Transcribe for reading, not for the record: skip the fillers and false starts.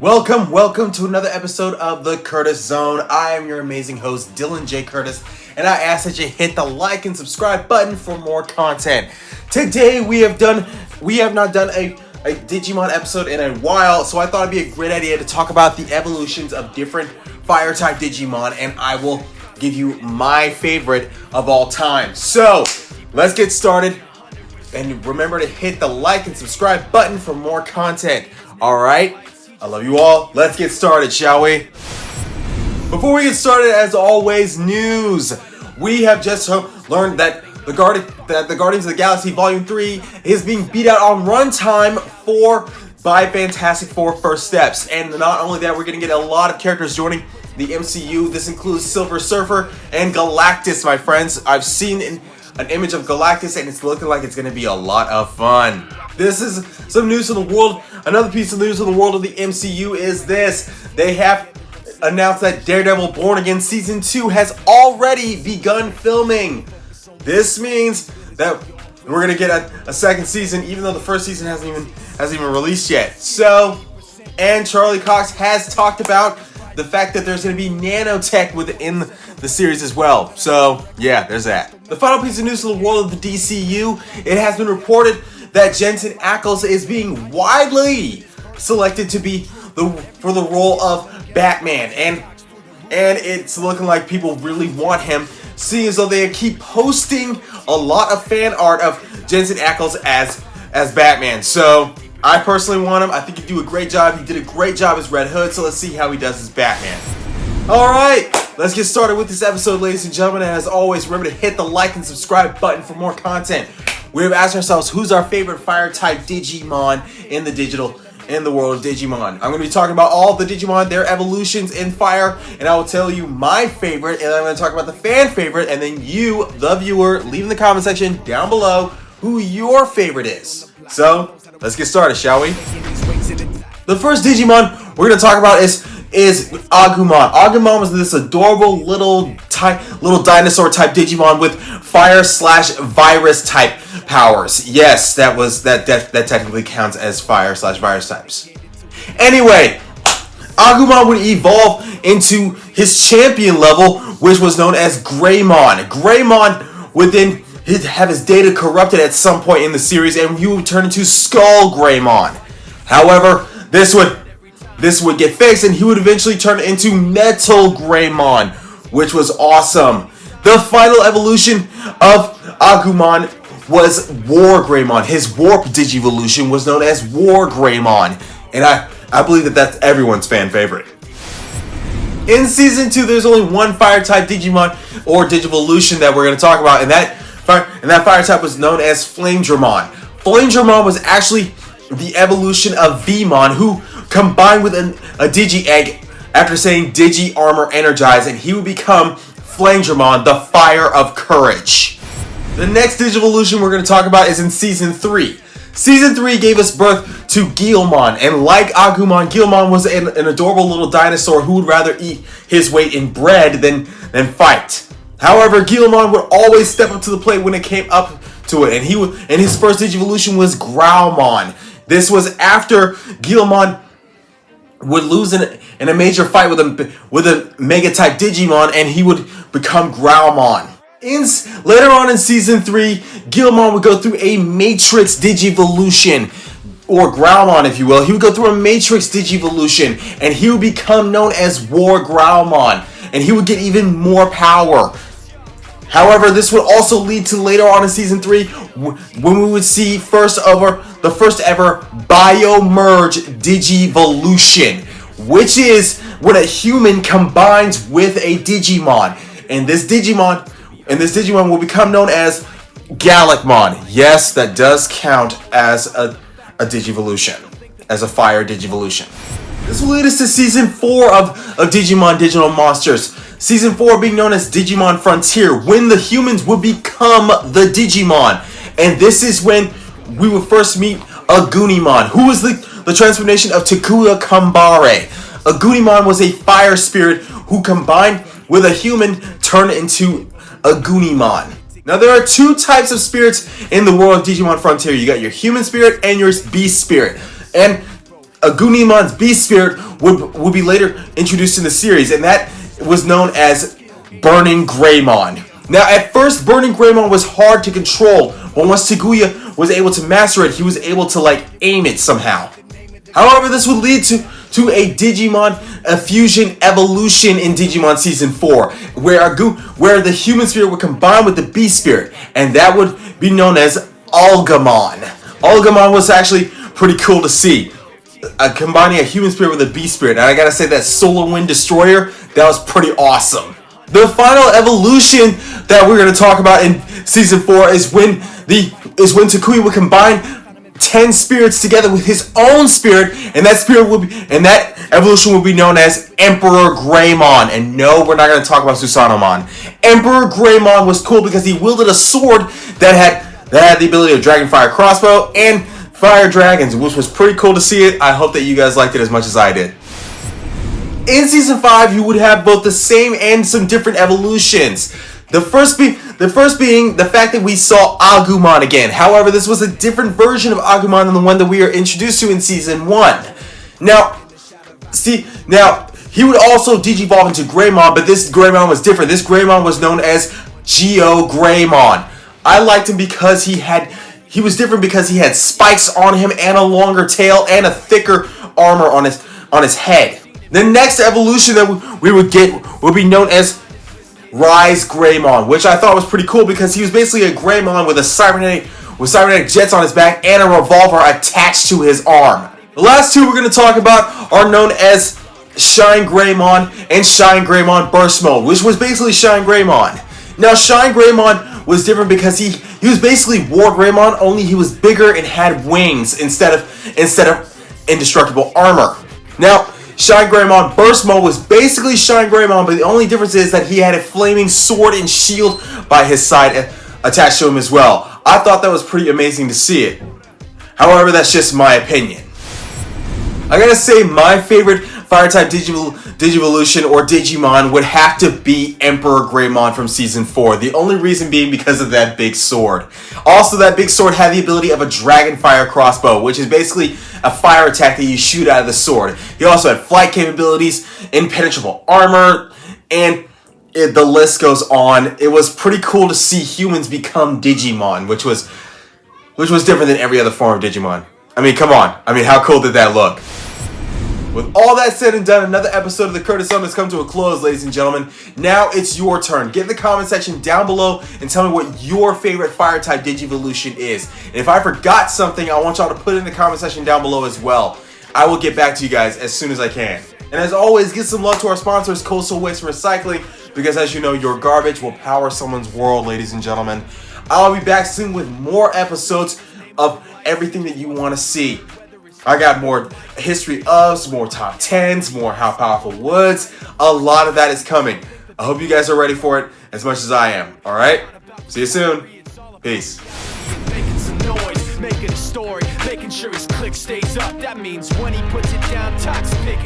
Welcome to another episode of the Curtis Zone. I am your amazing host, Dylan J. Curtis, and I ask that you hit the like and subscribe button for more content. Today we have not done a Digimon episode in a while, so I thought it'd be a great idea to talk about the evolutions of different fire type Digimon, and I will give you my favorite of all time. So let's get started, and remember to hit the like and subscribe button for more content. Alright? I love you all. Let's get started, shall we? Before we get started, as always, news. We have just learned that the Guardians of the Galaxy Volume 3 is being beat out on runtime by Fantastic Four First Steps. And not only that, we're going to get a lot of characters joining the MCU. This includes Silver Surfer and Galactus, my friends. I've seen an image of Galactus, and it's looking like it's going to be a lot of fun. This is some news from the world. Another piece of news from the world of the MCU is this. They have announced that Daredevil Born Again Season 2 has already begun filming. This means that we're going to get a second season, even though the first season hasn't even released yet. So, and Charlie Cox has talked about the fact that there's going to be nanotech within the series as well. So, yeah, there's that. The final piece of news from the world of the DCU, it has been reported that Jensen Ackles is being widely selected to be for the role of Batman, and it's looking like people really want him, seeing as though they keep posting a lot of fan art of Jensen Ackles as Batman. So I personally want him. I think he'd do a great job. He did a great job as Red Hood, so let's see how he does as Batman. Alright, let's get started with this episode, ladies and gentlemen, and as always, remember to hit the like and subscribe button for more content. We have asked ourselves, who's our favorite fire type Digimon in the world of Digimon? I'm going to be talking about all of the Digimon, their evolutions in fire, and I will tell you my favorite, and I'm going to talk about the fan favorite, and then you, the viewer, leave in the comment section down below who your favorite is. So, let's get started, shall we? The first Digimon we're going to talk about is Agumon. Agumon was this adorable little dinosaur type Digimon with fire/virus type powers. Yes, that technically counts as fire/virus types. Anyway, Agumon would evolve into his champion level, which was known as Greymon. Greymon would then have his data corrupted at some point in the series, and he would turn into Skull Greymon. However, this would get fixed, and he would eventually turn into Metal Greymon, which was awesome. The final evolution of Agumon was War Greymon. His warp digivolution was known as War Greymon, and I believe that that's everyone's fan favorite. In Season 2, there's only one fire type Digimon or Digivolution that we're going to talk about, and that fire type was known as Flamedramon. Flamedramon was actually the evolution of Vmon, who combined with a Digi-Egg after saying Digi Armor Energize, and he would become Flamedramon, the Fire of Courage. The next Digivolution we're going to talk about is in Season 3. Season 3 gave us birth to Guilmon, and like Agumon, Guilmon was an adorable little dinosaur who would rather eat his weight in bread than fight. However, Guilmon would always step up to the plate when it came up to it, and his first Digivolution was Growlmon. This was after Guilmon would lose in a major fight with a Mega type Digimon, and he would become Growlmon. Later on in Season 3, Guilmon would go through a Matrix Digivolution, or Growlmon if you will. He would go through a Matrix Digivolution, and he would become known as War Growlmon, and he would get even more power. However, this would also lead to later on in Season 3 when we would see the first ever Biomerge Digivolution, which is when a human combines with a Digimon, and this Digimon will become known as Galacmon. Yes, that does count as a Digivolution, as a fire Digivolution. This will lead us to Season 4 of Digimon Digital Monsters. Season 4 being known as Digimon Frontier, when the humans would become the Digimon. And this is when we would first meet Agunimon, who was the transformation of Takuya Kambare. Agunimon was a fire spirit who combined with a human turned into Agunimon. Now there are two types of spirits in the world of Digimon Frontier. You got your human spirit and your beast spirit. And Agunimon's beast spirit would be later introduced in the series, and that was known as Burning Greymon. Now, at first, Burning Greymon was hard to control, but once Taguya was able to master it, he was able to, like, aim it somehow. However, this would lead to a Digimon fusion evolution in Digimon Season 4, where the human spirit would combine with the beast spirit, and that would be known as Algamon. Algamon was actually pretty cool to see, combining a human spirit with a beast spirit, and I gotta say that Solar Wind Destroyer, that was pretty awesome. The final evolution that we're gonna talk about in Season 4 is when Takuya would combine 10 spirits together with his own spirit, and that evolution will be known as Emperor Greymon. And no, we're not going to talk about Susanomon. Emperor Greymon was cool because he wielded a sword that had the ability of Dragon Fire Crossbow and Fire Dragons, which was pretty cool to see it. I hope that you guys liked it as much as I did. In Season 5, you would have both the same and some different evolutions. The first being the fact that we saw Agumon again. However, this was a different version of Agumon than the one that we are introduced to in Season 1. Now, he would also digivolve into Greymon, but this Greymon was different. This Greymon was known as Geo Greymon. I liked him because he was different because he had spikes on him and a longer tail and a thicker armor on his head. The next evolution that we would get would be known as Rise Greymon, which I thought was pretty cool because he was basically a Greymon with cybernetic jets on his back and a revolver attached to his arm. The last two we're going to talk about are known as Shine Greymon and Shine Greymon Burst Mode, which was basically Shine Greymon. Now, Shine Greymon was different because he was basically War Greymon, only he was bigger and had wings instead of indestructible armor. Now, Shine Greymon Burst Mode was basically Shine Greymon, but the only difference is that he had a flaming sword and shield by his side attached to him as well. I thought that was pretty amazing to see it. However, that's just my opinion. I gotta say, my favorite Fire-type Digivolution or Digimon would have to be Emperor Greymon from Season 4. The only reason being because of that big sword. Also, that big sword had the ability of a Dragon Fire Crossbow, which is basically a fire attack that you shoot out of the sword. He also had flight capabilities, impenetrable armor, and the list goes on. It was pretty cool to see humans become Digimon, which was different than every other form of Digimon. I mean, come on. I mean, how cool did that look? With all that said and done, another episode of the Curtis Zone has come to a close, ladies and gentlemen. Now it's your turn. Get in the comment section down below and tell me what your favorite Fire-type Digivolution is. And if I forgot something, I want y'all to put it in the comment section down below as well. I will get back to you guys as soon as I can. And as always, give some love to our sponsors, Coastal Waste Recycling, because as you know, your garbage will power someone's world, ladies and gentlemen. I'll be back soon with more episodes of everything that you want to see. I got more history ofs, more top 10s, more how powerful woods. A lot of that is coming. I hope you guys are ready for it as much as I am. All right? See you soon. Peace. Making some noise, making a story, making sure his click stays up. That means when he puts it down, Toxic.